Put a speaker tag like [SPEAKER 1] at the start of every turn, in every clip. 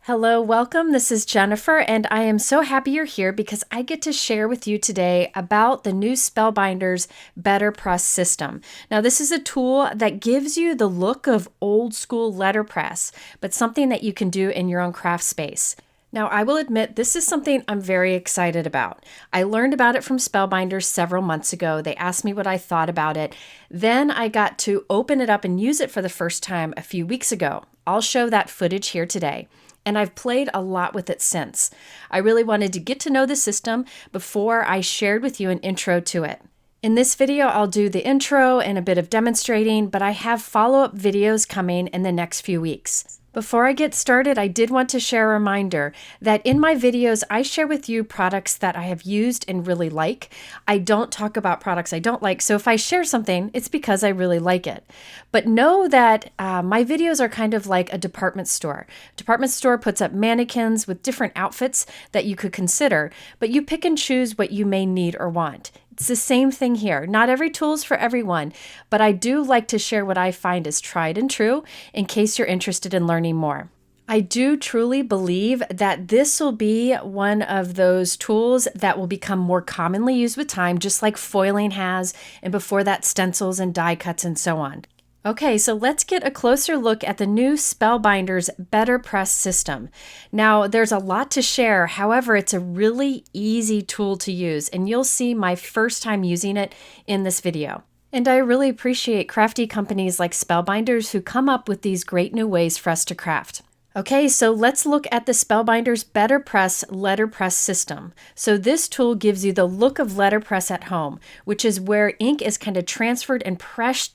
[SPEAKER 1] Hello, welcome. This is Jennifer, and I am so happy you're here because I get to share with you today about the new Spellbinders BetterPress system. Now, this is a tool that gives you the look of old school letterpress, but something that you can do in your own craft space. Now, I will admit this is something I'm very excited about. I learned about it from Spellbinders several months ago. They asked me what I thought about it. Then I got to open it up and use it for the first time a few weeks ago. I'll show that footage here today. And I've played a lot with it since. I really wanted to get to know the system before I shared with you an intro to it. In this video, I'll do the intro and a bit of demonstrating, but I have follow-up videos coming in the next few weeks. Before I get started, I did want to share a reminder that in my videos, I share with you products that I have used and really like. I don't talk about products I don't like, so if I share something, it's because I really like it. But know that my videos are kind of like a department store. Department store puts up mannequins with different outfits that you could consider, but you pick and choose what you may need or want. It's the same thing here. Not every tool is for everyone, but I do like to share what I find is tried and true in case you're interested in learning more. I do truly believe that this will be one of those tools that will become more commonly used with time, just like foiling has, and before that stencils and die cuts and so on. Okay, so let's get a closer look at the new Spellbinders BetterPress system. Now, there's a lot to share. However, it's a really easy tool to use, and you'll see my first time using it in this video. And I really appreciate crafty companies like Spellbinders who come up with these great new ways for us to craft. Okay, so let's look at the Spellbinders BetterPress letterpress system. So this tool gives you the look of letterpress at home, which is where ink is kind of transferred and pressed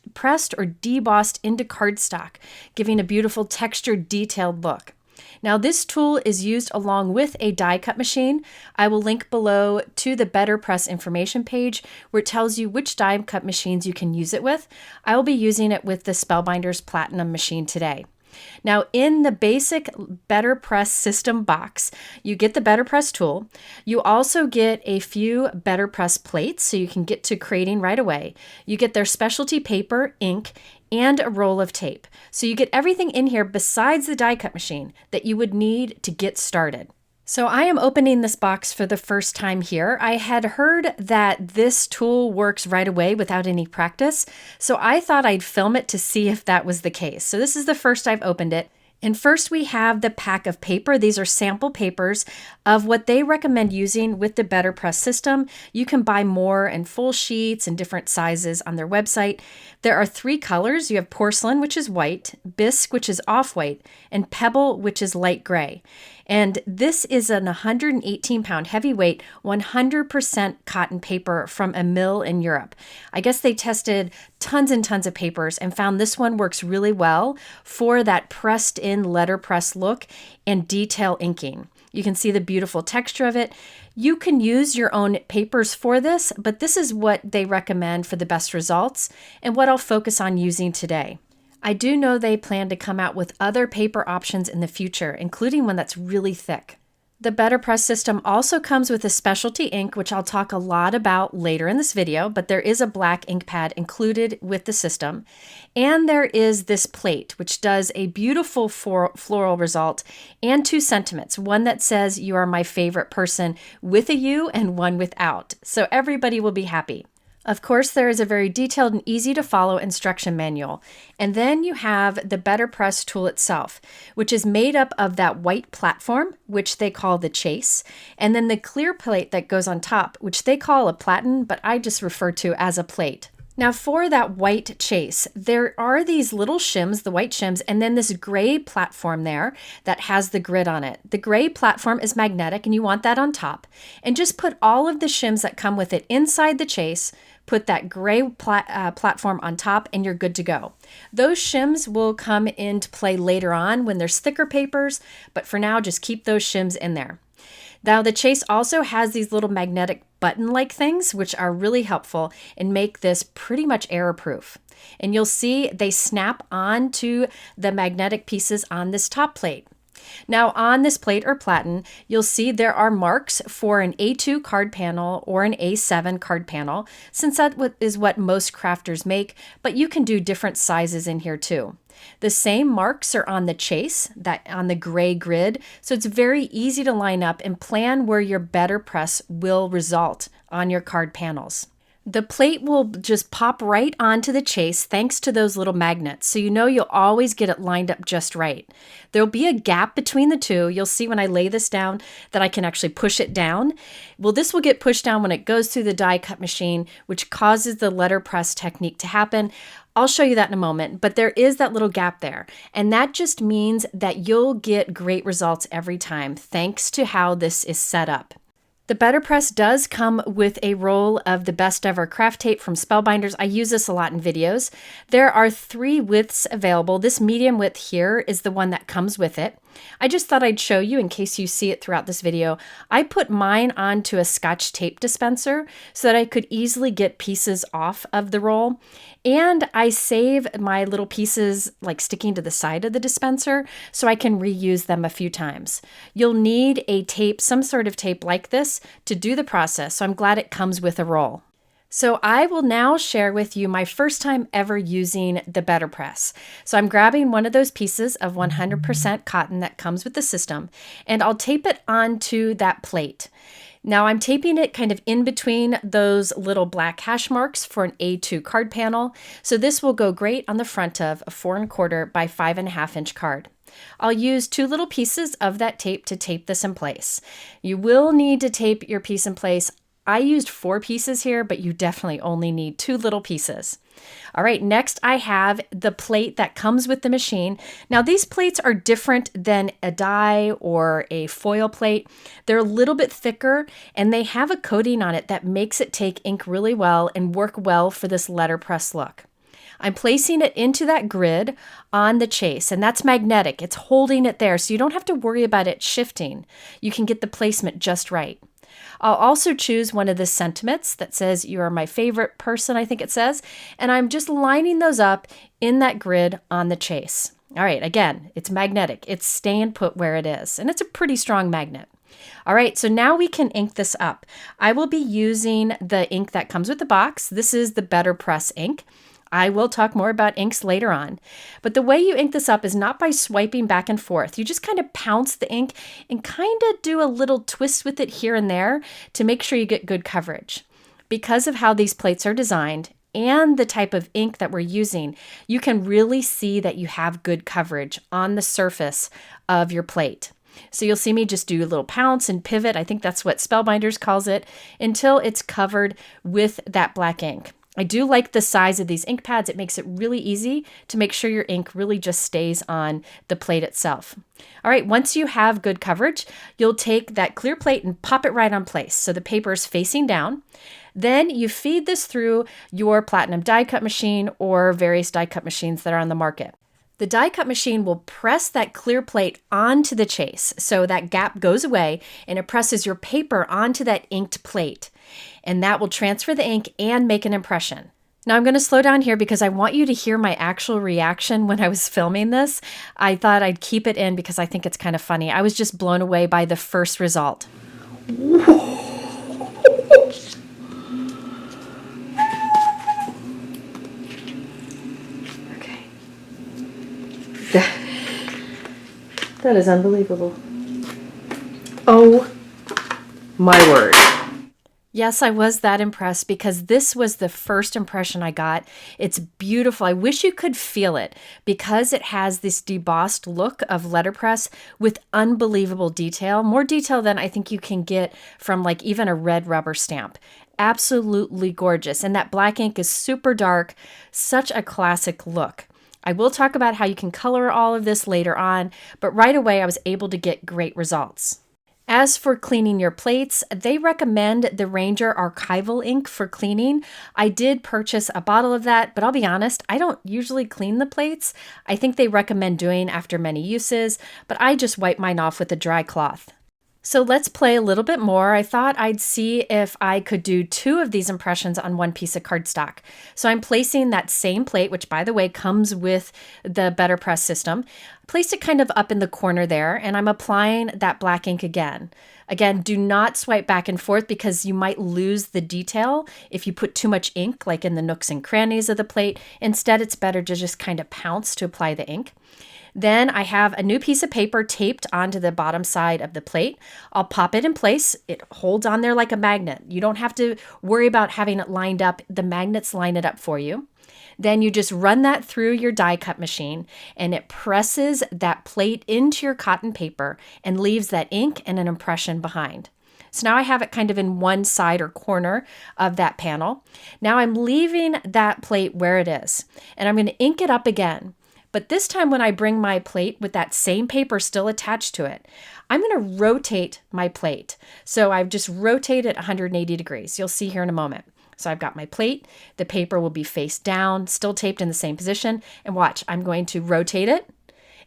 [SPEAKER 1] or debossed into cardstock, giving a beautiful textured, detailed look. Now this tool is used along with a die cut machine. I will link below to the BetterPress information page where it tells you which die cut machines you can use it with. I will be using it with the Spellbinders Platinum machine today. Now, in the basic BetterPress system box, you get the BetterPress tool. You also get a few BetterPress plates, so you can get to creating right away. You get their specialty paper, ink, and a roll of tape. So you get everything in here besides the die cut machine that you would need to get started. So I am opening this box for the first time here. I had heard that this tool works right away without any practice, so I thought I'd film it to see if that was the case. So this is the first I've opened it. And first we have the pack of paper. These are sample papers of what they recommend using with the BetterPress system. You can buy more and full sheets and different sizes on their website. There are 3 colors. You have porcelain, which is white, bisque, which is off-white, and pebble, which is light gray. And this is an 118-pound heavyweight, 100% cotton paper from a mill in Europe. I guess they tested tons and tons of papers and found this one works really well for that pressed-in letterpress look and detail inking. You can see the beautiful texture of it. You can use your own papers for this, but this is what they recommend for the best results and what I'll focus on using today. I do know they plan to come out with other paper options in the future, including one that's really thick. The BetterPress system also comes with a specialty ink, which I'll talk a lot about later in this video, but there is a black ink pad included with the system. And there is this plate, which does a beautiful floral result and 2 sentiments, one that says you are my favorite person with a U and one without. So everybody will be happy. Of course, there is a very detailed and easy to follow instruction manual. And then you have the BetterPress tool itself, which is made up of that white platform, which they call the chase, and then the clear plate that goes on top, which they call a platen, but I just refer to as a plate. Now for that white chase, there are these little shims, the white shims, and then this gray platform there that has the grid on it. The gray platform is magnetic and you want that on top. And just put all of the shims that come with it inside the chase, put that gray platform on top, and you're good to go. Those shims will come into play later on when there's thicker papers, but for now, just keep those shims in there. Now the chase also has these little magnetic button-like things, which are really helpful and make this pretty much error-proof. And you'll see they snap onto the magnetic pieces on this top plate. Now on this plate or platen, you'll see there are marks for an A2 card panel or an A7 card panel, since that is what most crafters make, but you can do different sizes in here too. The same marks are on the chase, that on the gray grid, so it's very easy to line up and plan where your BetterPress will result on your card panels. The plate will just pop right onto the chase thanks to those little magnets, so you know you'll always get it lined up just right. There'll be a gap between the two. You'll see when I lay this down that I can actually push it down. Well, this will get pushed down when it goes through the die cut machine, which causes the letterpress technique to happen. I'll show you that in a moment, but there is that little gap there, and that just means that you'll get great results every time thanks to how this is set up. The BetterPress does come with a roll of the best ever craft tape from Spellbinders. I use this a lot in videos. There are 3 widths available. This medium width here is the one that comes with it. I just thought I'd show you in case you see it throughout this video. I put mine onto a Scotch tape dispenser so that I could easily get pieces off of the roll. And I save my little pieces like sticking to the side of the dispenser so I can reuse them a few times. You'll need a tape, some sort of tape like this to do the process, so I'm glad it comes with a roll. So I will now share with you my first time ever using the BetterPress. So I'm grabbing one of those pieces of 100% cotton that comes with the system, and I'll tape it onto that plate. Now I'm taping it kind of in between those little black hash marks for an A2 card panel. So this will go great on the front of a 4 1/4 by 5 1/2 inch card. I'll use 2 little pieces of that tape to tape this in place. You will need to tape your piece in place. I used 4 pieces here, but you definitely only need 2 little pieces. All right, next I have the plate that comes with the machine. Now these plates are different than a die or a foil plate. They're a little bit thicker and they have a coating on it that makes it take ink really well and work well for this letterpress look. I'm placing it into that grid on the chase, and that's magnetic. It's holding it there, so you don't have to worry about it shifting. You can get the placement just right. I'll also choose one of the sentiments that says, "You are my favorite person," I think it says, and I'm just lining those up in that grid on the chase. All right, again, it's magnetic. It's staying put where it is, and it's a pretty strong magnet. All right, so now we can ink this up. I will be using the ink that comes with the box. This is the BetterPress ink. I will talk more about inks later on. But the way you ink this up is not by swiping back and forth. You just kind of pounce the ink and kind of do a little twist with it here and there to make sure you get good coverage. Because of how these plates are designed and the type of ink that we're using, you can really see that you have good coverage on the surface of your plate. So you'll see me just do a little pounce and pivot, I think that's what Spellbinders calls it, until it's covered with that black ink. I do like the size of these ink pads. It makes it really easy to make sure your ink really just stays on the plate itself. All right, once you have good coverage, you'll take that clear plate and pop it right on place so the paper is facing down. Then you feed this through your platinum die cut machine or various die cut machines that are on the market. The die cut machine will press that clear plate onto the chase so that gap goes away and it presses your paper onto that inked plate. And that will transfer the ink and make an impression. Now I'm going to slow down here because I want you to hear my actual reaction when I was filming this. I thought I'd keep it in because I think it's kind of funny. I was just blown away by the first result. Okay. That is unbelievable. Oh my word. Yes, I was that impressed because this was the first impression I got. It's beautiful. I wish you could feel it because it has this debossed look of letterpress with unbelievable detail, more detail than I think you can get from like even a red rubber stamp. Absolutely gorgeous. And that black ink is super dark, such a classic look. I will talk about how you can color all of this later on, but right away I was able to get great results. As for cleaning your plates, they recommend the Ranger Archival ink for cleaning. I did purchase a bottle of that, but I'll be honest, I don't usually clean the plates. I think they recommend doing after many uses, but I just wipe mine off with a dry cloth. So let's play a little bit more. I thought I'd see if I could do 2 of these impressions on one piece of cardstock. So I'm placing that same plate, which by the way comes with the BetterPress system. Placed it kind of up in the corner there, and I'm applying that black ink again. Again, do not swipe back and forth because you might lose the detail if you put too much ink, like in the nooks and crannies of the plate. Instead, it's better to just kind of pounce to apply the ink. Then I have a new piece of paper taped onto the bottom side of the plate. I'll pop it in place. It holds on there like a magnet. You don't have to worry about having it lined up. The magnets line it up for you. Then you just run that through your die cut machine and it presses that plate into your cotton paper and leaves that ink and an impression behind. So now I have it kind of in one side or corner of that panel. Now I'm leaving that plate where it is and I'm going to ink it up again. But this time when I bring my plate with that same paper still attached to it, I'm going to rotate my plate. So I've just rotated 180 degrees. You'll see here in a moment. So I've got my plate, the paper will be face down, still taped in the same position, and watch, I'm going to rotate it.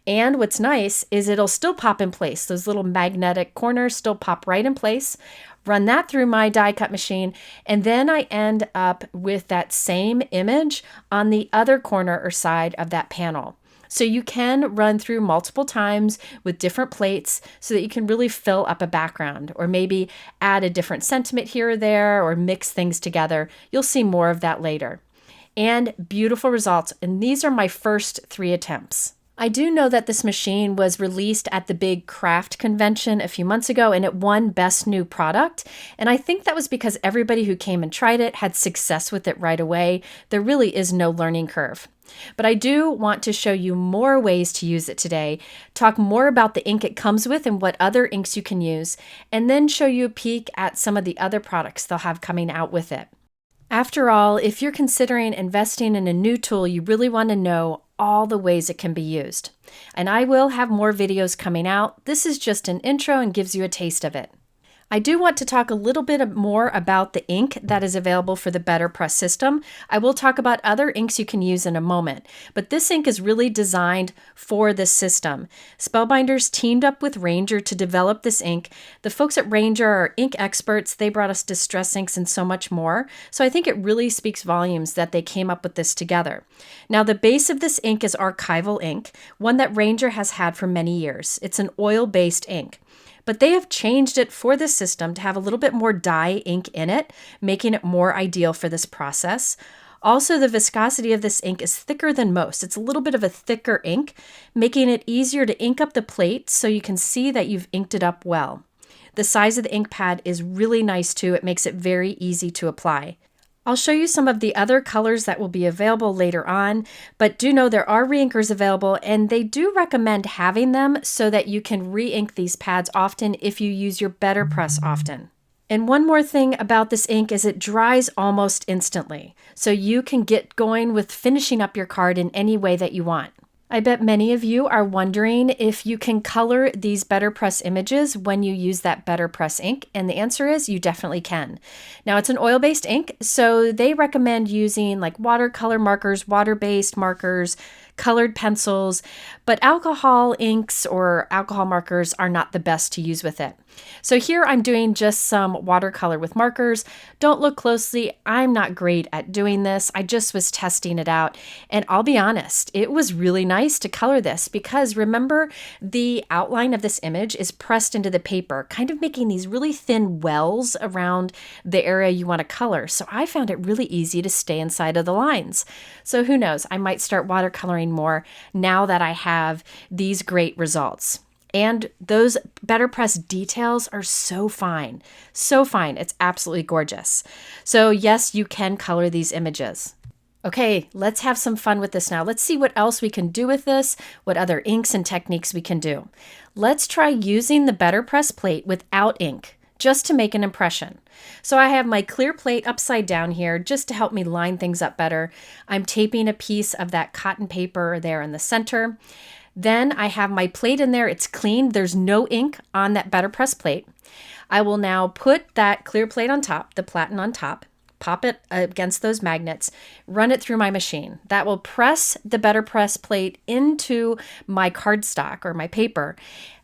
[SPEAKER 1] And what's nice is it'll still pop in place. Those little magnetic corners still pop right in place. Run that through my die cut machine, and then I end up with that same image on the other corner or side of that panel. So you can run through multiple times with different plates so that you can really fill up a background or maybe add a different sentiment here or there or mix things together. You'll see more of that later. And beautiful results. And these are my first 3 attempts. I do know that this machine was released at the big craft convention a few months ago and it won Best New Product. And I think that was because everybody who came and tried it had success with it right away. There really is no learning curve. But I do want to show you more ways to use it today, talk more about the ink it comes with and what other inks you can use, and then show you a peek at some of the other products they'll have coming out with it. After all, if you're considering investing in a new tool, you really want to know all the ways it can be used. And I will have more videos coming out. This is just an intro and gives you a taste of it. I do want to talk a little bit more about the ink that is available for the BetterPress system. I will talk about other inks you can use in a moment, but this ink is really designed for this system. Spellbinders teamed up with Ranger to develop this ink. The folks at Ranger are ink experts. They brought us distress inks and so much more. So I think it really speaks volumes that they came up with this together. Now the base of this ink is Archival ink, one that Ranger has had for many years. It's an oil-based ink. But they have changed it for this system to have a little bit more dye ink in it, making it more ideal for this process. Also, the viscosity of this ink is thicker than most. It's a little bit of a thicker ink, making it easier to ink up the plate so you can see that you've inked it up well. The size of the ink pad is really nice too. It makes it very easy to apply. I'll show you some of the other colors that will be available later on, but do know there are re-inkers available and they do recommend having them so that you can re-ink these pads often if you use your BetterPress often. And one more thing about this ink is it dries almost instantly, so you can get going with finishing up your card in any way that you want. I bet many of you are wondering if you can color these BetterPress images when you use that BetterPress ink, and the answer is you definitely can. Now it's an oil-based ink, so they recommend using like watercolor markers, water-based markers, colored pencils, but alcohol inks or alcohol markers are not the best to use with it. So here I'm doing just some watercolor with markers. Don't look closely. I'm not great at doing this. I just was testing it out. And I'll be honest, it was really nice to color this because remember the outline of this image is pressed into the paper, kind of making these really thin wells around the area you want to color. So I found it really easy to stay inside of the lines. So who knows, I might start watercoloring more now that I have these great results. And those BetterPress details are so fine. So fine. It's absolutely gorgeous. So yes, you can color these images. Okay, let's have some fun with this now. Let's see what else we can do with this, what other inks and techniques we can do. Let's try using the BetterPress plate without ink, just to make an impression. So I have my clear plate upside down here just to help me line things up better. I'm taping a piece of that cotton paper there in the center. Then I have my plate in there. It's clean. There's no ink on that BetterPress plate. I will now put that clear plate on top, the platen on top, pop it against those magnets, run it through my machine. That will press the BetterPress plate into my cardstock or my paper.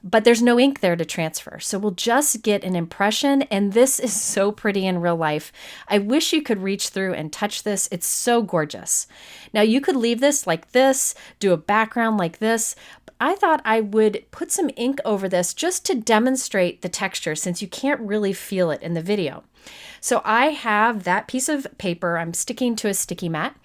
[SPEAKER 1] but there's no ink there to transfer. So we'll just get an impression, and this is so pretty in real life. I wish you could reach through and touch this. It's so gorgeous. Now you could leave this like this, do a background like this, but I thought I would put some ink over this just to demonstrate the texture since you can't really feel it in the video. So I have that piece of paper. I'm sticking to a sticky mat.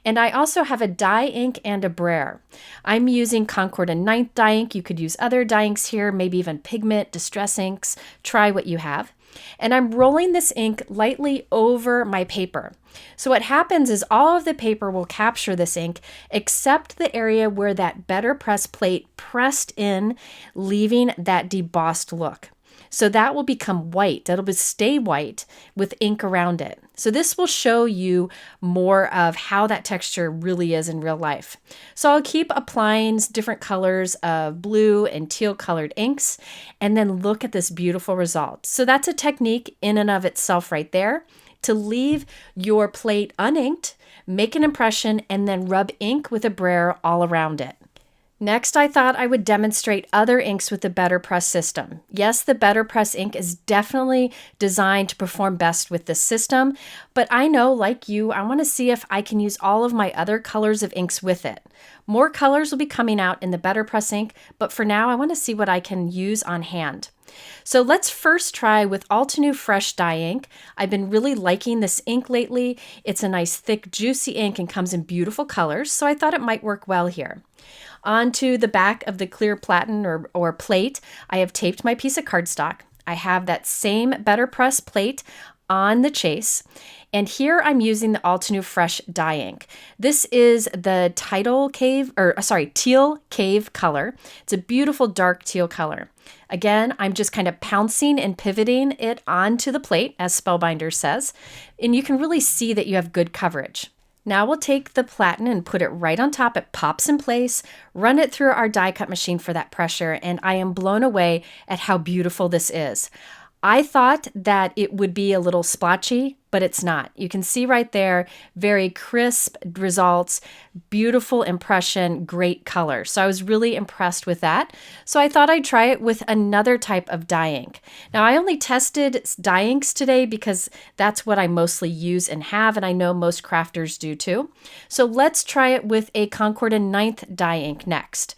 [SPEAKER 1] And I also have a dye ink and a brayer. I'm using Concord and 9th dye ink. You could use other dye inks here, maybe even pigment, distress inks. Try what you have. And I'm rolling this ink lightly over my paper. So what happens is all of the paper will capture this ink except the area where that BetterPress plate pressed in, leaving that debossed look. So that will become white. That'll stay white with ink around it. So this will show you more of how that texture really is in real life. So I'll keep applying different colors of blue and teal colored inks and then look at this beautiful result. So that's a technique in and of itself right there, to leave your plate uninked, make an impression, and then rub ink with a brayer all around it. Next, I thought I would demonstrate other inks with the BetterPress system. Yes, the BetterPress ink is definitely designed to perform best with this system, but I know, like you, I want to see if I can use all of my other colors of inks with it. More colors will be coming out in the BetterPress ink, but for now, I want to see what I can use on hand. So let's first try with Altenew Fresh Dye Ink. I've been really liking this ink lately. It's a nice, thick, juicy ink and comes in beautiful colors, so I thought it might work well here. Onto the back of the clear platen or plate, I have taped my piece of cardstock. I have that same BetterPress plate on the chase. And here I'm using the Altenew Fresh Dye Ink. This is the teal cave color. It's a beautiful dark teal color. Again, I'm just kind of pouncing and pivoting it onto the plate, as Spellbinders says, and you can really see that you have good coverage. Now we'll take the platen and put it right on top. It pops in place, run it through our die cut machine for that pressure, and I am blown away at how beautiful this is. I thought that it would be a little splotchy, but it's not. You can see right there, very crisp results, beautiful impression, great color. So I was really impressed with that. So I thought I'd try it with another type of dye ink. Now I only tested dye inks today because that's what I mostly use and have, and I know most crafters do too. So let's try it with a Concord and 9th dye ink next.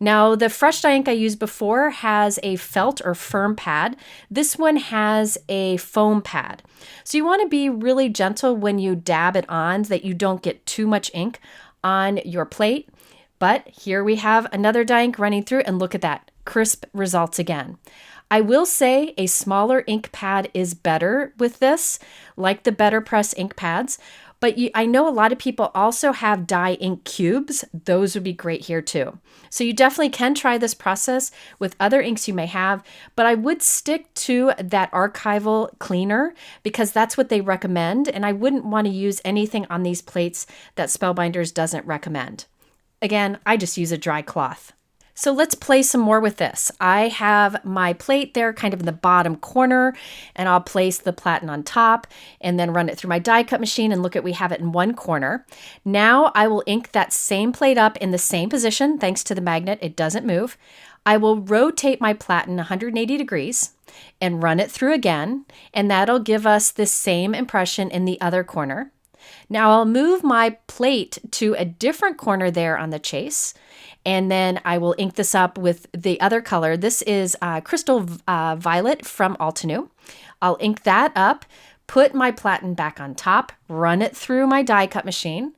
[SPEAKER 1] Now, the fresh dye ink I used before has a felt or firm pad. This one has a foam pad. So you want to be really gentle when you dab it on so that you don't get too much ink on your plate. But here we have another dye ink running through, and look at that, crisp results again. I will say a smaller ink pad is better with this, like the BetterPress ink pads. But I know a lot of people also have dye ink cubes. Those would be great here too. So you definitely can try this process with other inks you may have, but I would stick to that Archival cleaner because that's what they recommend, and I wouldn't want to use anything on these plates that Spellbinders doesn't recommend. Again, I just use a dry cloth. So let's play some more with this. I have my plate there kind of in the bottom corner, and I'll place the platen on top and then run it through my die cut machine, and look at, we have it in one corner. Now I will ink that same plate up in the same position. Thanks to the magnet, it doesn't move. I will rotate my platen 180 degrees and run it through again, and that'll give us the same impression in the other corner. Now I'll move my plate to a different corner there on the chase, and then I will ink this up with the other color. This is Crystal Violet from Altenew. I'll ink that up, put my platen back on top, run it through my die cut machine.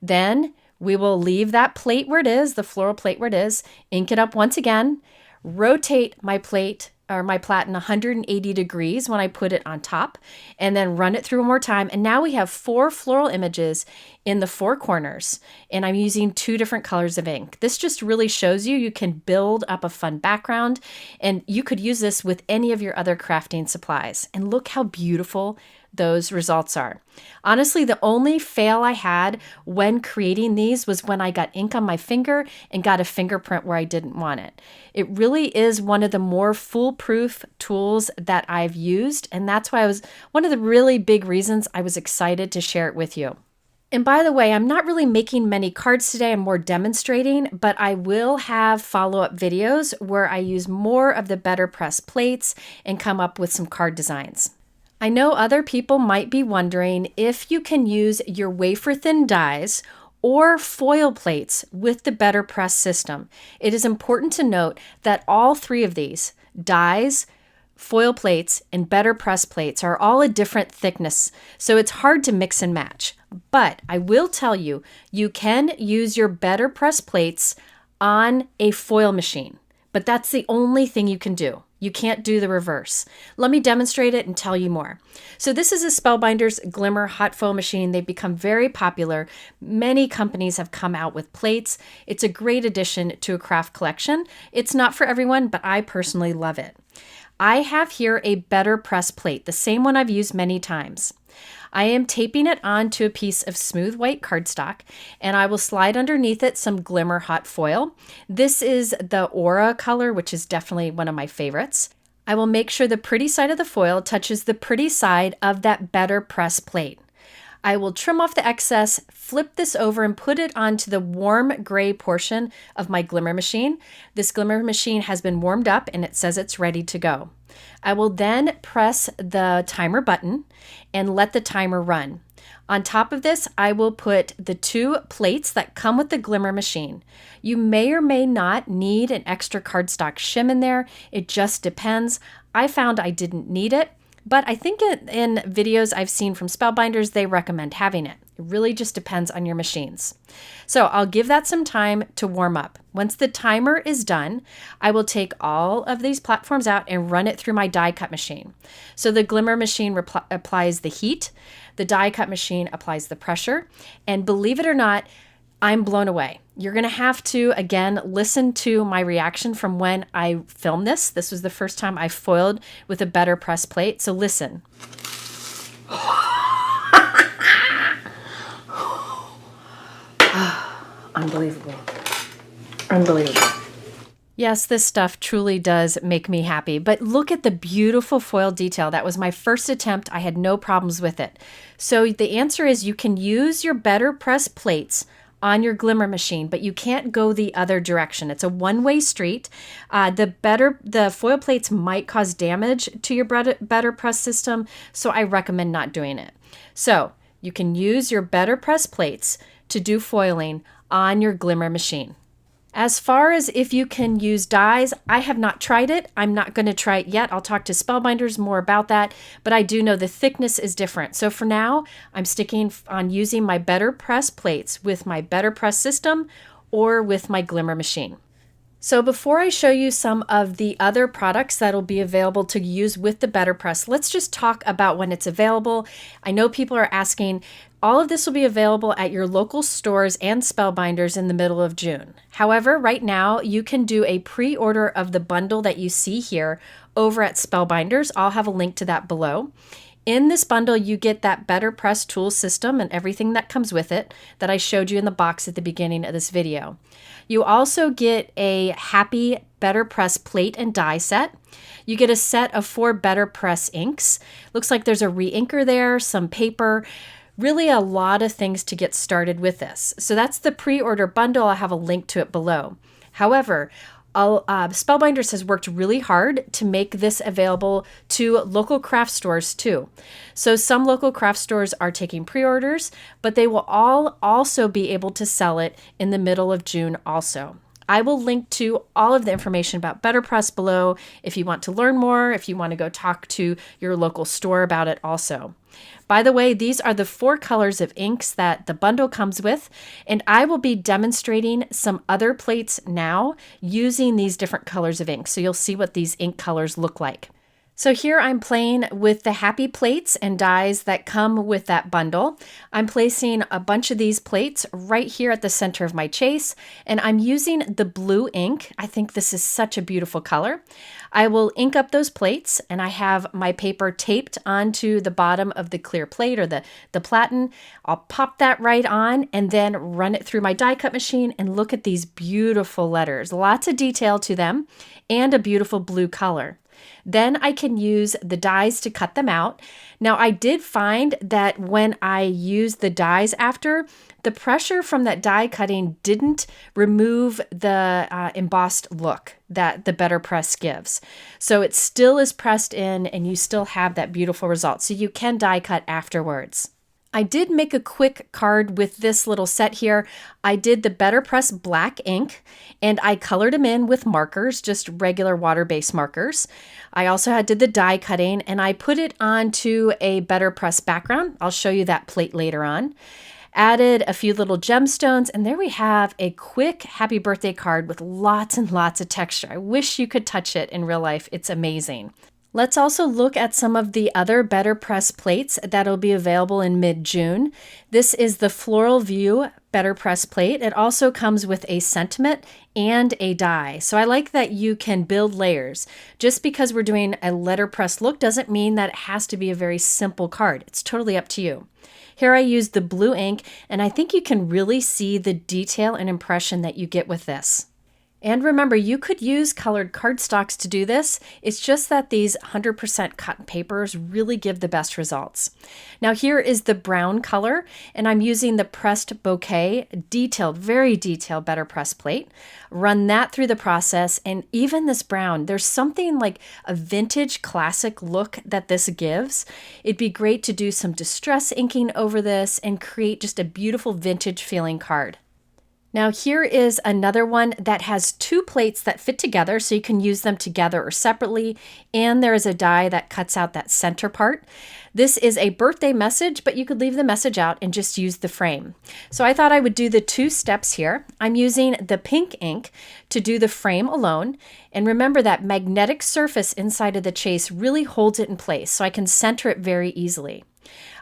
[SPEAKER 1] Then we will leave that plate where it is, the floral plate where it is, ink it up once again, rotate my plate or my platen 180 degrees when I put it on top, and then run it through one more time. And now we have 4 floral images in the 4 corners, and I'm using 2 different colors of ink. This just really shows you can build up a fun background, and you could use this with any of your other crafting supplies. And look how beautiful those results are. Honestly, the only fail I had when creating these was when I got ink on my finger and got a fingerprint where I didn't want it. It really is one of the more foolproof tools that I've used, and that's why one of the really big reasons I was excited to share it with you. And by the way, I'm not really making many cards today. I'm more demonstrating, but I will have follow-up videos where I use more of the BetterPress plates and come up with some card designs. I know other people might be wondering if you can use your wafer-thin dies or foil plates with the BetterPress system. It is important to note that all three of these, dies, foil plates, and BetterPress plates, are all a different thickness, so it's hard to mix and match. But I will tell you, you can use your BetterPress plates on a foil machine, but that's the only thing you can do. You can't do the reverse. Let me demonstrate it and tell you more. So this is a Spellbinders Glimmer hot foil machine. They've become very popular. Many companies have come out with plates. It's a great addition to a craft collection. It's not for everyone, but I personally love it. I have here a BetterPress plate, the same one I've used many times. I am taping it onto a piece of smooth white cardstock, and I will slide underneath it some Glimmer hot foil. This is the Aura color, which is definitely one of my favorites. I will make sure the pretty side of the foil touches the pretty side of that BetterPress plate. I will trim off the excess, flip this over, and put it onto the warm gray portion of my Glimmer machine. This Glimmer machine has been warmed up and it says it's ready to go. I will then press the timer button and let the timer run. On top of this, I will put the 2 plates that come with the Glimmer machine. You may or may not need an extra cardstock shim in there. It just depends. I found I didn't need it, but I think in videos I've seen from Spellbinders, they recommend having it. It really just depends on your machines. So I'll give that some time to warm up. Once the timer is done, I will take all of these platforms out and run it through my die cut machine. So the Glimmer machine applies the heat, the die cut machine applies the pressure, and believe it or not, I'm blown away. You're going to have to, again, listen to my reaction from when I filmed this. This was the first time I foiled with a BetterPress plate, so listen. Unbelievable. Unbelievable. Yes, this stuff truly does make me happy, but look at the beautiful foil detail. That was my first attempt. I had no problems with it. So the answer is you can use your BetterPress plates on your Glimmer machine, but you can't go the other direction. It's a one-way street. The foil plates might cause damage to your BetterPress system, so I recommend not doing it. So you can use your BetterPress plates to do foiling on your Glimmer machine. As far as if you can use dies, I have not tried it. I'm not going to try it yet. I'll talk to Spellbinders more about that, but I do know the thickness is different. So for now, I'm sticking on using my BetterPress plates with my BetterPress system or with my Glimmer machine. So before I show you some of the other products that'll be available to use with the BetterPress, let's just talk about when it's available. I know people are asking, all of this will be available at your local stores and Spellbinders in the middle of June. However, right now you can do a pre-order of the bundle that you see here over at Spellbinders. I'll have a link to that below. In this bundle, you get that BetterPress tool system and everything that comes with it that I showed you in the box at the beginning of this video. You also get a Happy BetterPress plate and die set. You get a set of 4 BetterPress inks. Looks like there's a re-inker there, some paper, really a lot of things to get started with this. So that's the pre-order bundle. I'll have a link to it below. However, Spellbinders has worked really hard to make this available to local craft stores too. So some local craft stores are taking pre-orders, but they will all also be able to sell it in the middle of June also. I will link to all of the information about BetterPress below if you want to learn more, if you want to go talk to your local store about it also. By the way, these are the 4 colors of inks that the bundle comes with, and I will be demonstrating some other plates now using these different colors of ink. So you'll see what these ink colors look like. So here I'm playing with the Happy plates and dies that come with that bundle. I'm placing a bunch of these plates right here at the center of my chase, and I'm using the blue ink. I think this is such a beautiful color. I will ink up those plates, and I have my paper taped onto the bottom of the clear plate or the platen. I'll pop that right on and then run it through my die cut machine, and look at these beautiful letters. Lots of detail to them and a beautiful blue color. Then I can use the dies to cut them out. Now, I did find that when I used the dies after, the pressure from that die cutting didn't remove the embossed look that the BetterPress gives. So it still is pressed in and you still have that beautiful result. So you can die cut afterwards. I did make a quick card with this little set here. I did the BetterPress black ink and I colored them in with markers, just regular water-based markers. I also did the die cutting and I put it onto a BetterPress background. I'll show you that plate later on. Added a few little gemstones, and there we have a quick happy birthday card with lots and lots of texture. I wish you could touch it in real life. It's amazing. Let's also look at some of the other BetterPress plates that'll be available in mid-June. This is the Floral View BetterPress plate. It also comes with a sentiment and a die. So I like that you can build layers. Just because we're doing a letterpress look doesn't mean that it has to be a very simple card. It's totally up to you. Here I used the blue ink, and I think you can really see the detail and impression that you get with this. And remember, you could use colored cardstocks to do this. It's just that these 100% cotton papers really give the best results. Now here is the brown color, and I'm using the pressed Bouquet, detailed, very detailed BetterPress plate. Run that through the process, and even this brown, there's something like a vintage classic look that this gives. It'd be great to do some distress inking over this and create just a beautiful vintage feeling card. Now here is another one that has two plates that fit together, so you can use them together or separately, and there is a die that cuts out that center part. This is a birthday message, but you could leave the message out and just use the frame. So I thought I would do the two steps here. I'm using the pink ink to do the frame alone, and remember that magnetic surface inside of the chase really holds it in place, so I can center it very easily.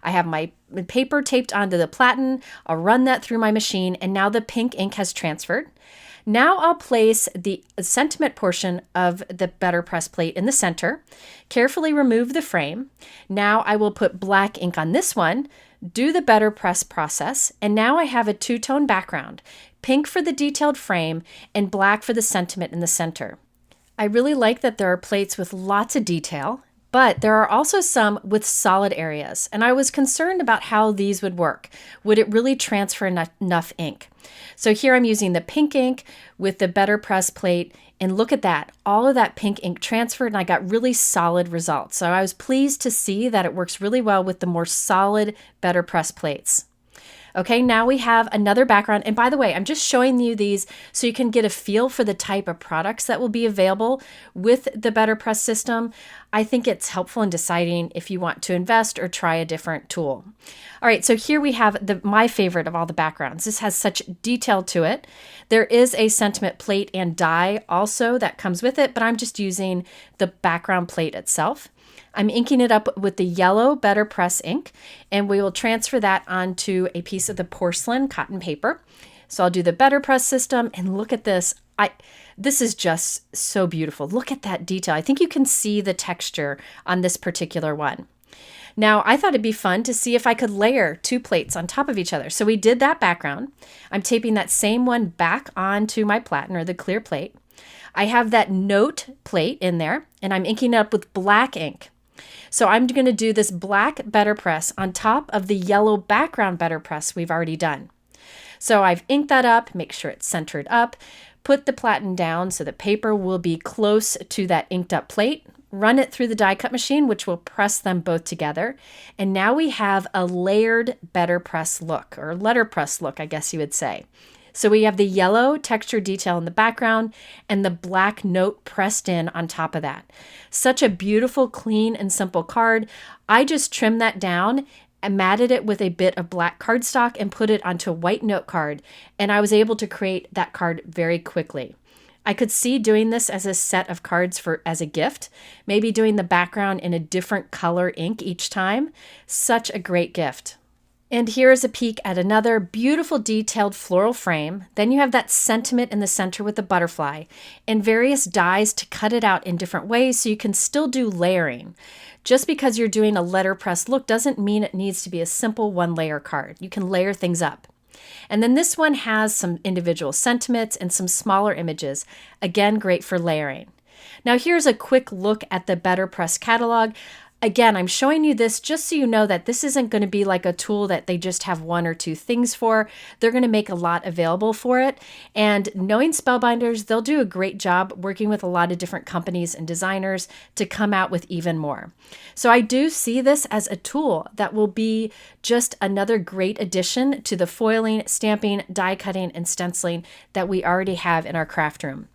[SPEAKER 1] I have my paper taped onto the platen. I'll run that through my machine, and now the pink ink has transferred. Now I'll place the sentiment portion of the BetterPress plate in the center, carefully remove the frame. Now I will put black ink on this one, do the BetterPress process, and now I have a two-tone background, pink for the detailed frame and black for the sentiment in the center. I really like that there are plates with lots of detail, but there are also some with solid areas, and I was concerned about how these would work. Would it really transfer enough ink? So here I'm using the pink ink with the BetterPress plate, and look at that. All of that pink ink transferred, and I got really solid results. So I was pleased to see that it works really well with the more solid BetterPress plates. Okay, now we have another background. And by the way, I'm just showing you these so you can get a feel for the type of products that will be available with the BetterPress system. I think it's helpful in deciding if you want to invest or try a different tool. All right, so here we have my favorite of all the backgrounds. This has such detail to it. There is a sentiment plate and die also that comes with it, but I'm just using the background plate itself. I'm inking it up with the yellow BetterPress ink, and we will transfer that onto a piece of the porcelain cotton paper. So I'll do the BetterPress system, and look at this. This is just so beautiful. Look at that detail. I think you can see the texture on this particular one. Now, I thought it'd be fun to see if I could layer two plates on top of each other. So we did that background. I'm taping that same one back onto my platen, or the clear plate. I have that note plate in there, and I'm inking it up with black ink. So I'm going to do this black BetterPress on top of the yellow background BetterPress we've already done. So I've inked that up, make sure it's centered up, put the platen down so the paper will be close to that inked up plate, run it through the die cut machine, which will press them both together. And now we have a layered BetterPress look, or letterpress look, I guess you would say. So we have the yellow texture detail in the background and the black note pressed in on top of that. Such a beautiful, clean, and simple card. I just trimmed that down and matted it with a bit of black cardstock and put it onto a white note card, and I was able to create that card very quickly. I could see doing this as a set of cards as a gift, maybe doing the background in a different color ink each time. Such a great gift. And here is a peek at another beautiful detailed floral frame. Then you have that sentiment in the center with the butterfly and various dies to cut it out in different ways so you can still do layering. Just because you're doing a letterpress look doesn't mean it needs to be a simple one-layer card. You can layer things up. And then this one has some individual sentiments and some smaller images. Again, great for layering. Now here's a quick look at the BetterPress catalog. Again, I'm showing you this just so you know that this isn't going to be like a tool that they just have one or two things for. They're going to make a lot available for it. And knowing Spellbinders, they'll do a great job working with a lot of different companies and designers to come out with even more. So I do see this as a tool that will be just another great addition to the foiling, stamping, die cutting, and stenciling that we already have in our craft room.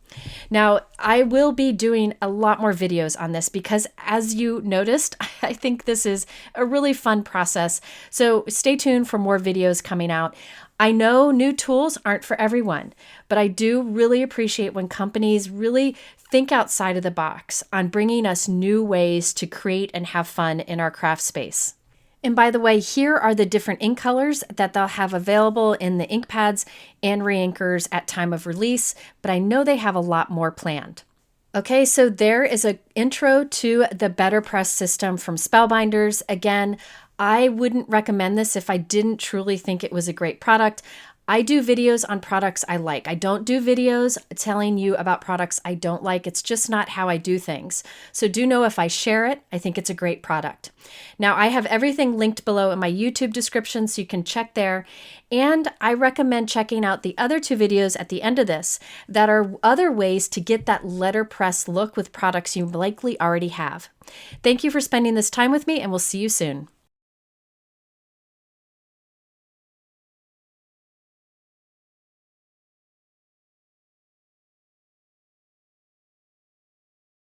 [SPEAKER 1] Now, I will be doing a lot more videos on this because, as you noticed, I think this is a really fun process. So stay tuned for more videos coming out. I know new tools aren't for everyone, but I do really appreciate when companies really think outside of the box on bringing us new ways to create and have fun in our craft space. And by the way, here are the different ink colors that they'll have available in the ink pads and reinkers at time of release, but I know they have a lot more planned. Okay, so there is an intro to the BetterPress system from Spellbinders. Again, I wouldn't recommend this if I didn't truly think it was a great product. I do videos on products I like. I don't do videos telling you about products I don't like. It's just not how I do things. So do know if I share it, I think it's a great product. Now, I have everything linked below in my YouTube description, so you can check there. And I recommend checking out the other two videos at the end of this that are other ways to get that letterpress look with products you likely already have. Thank you for spending this time with me, and we'll see you soon.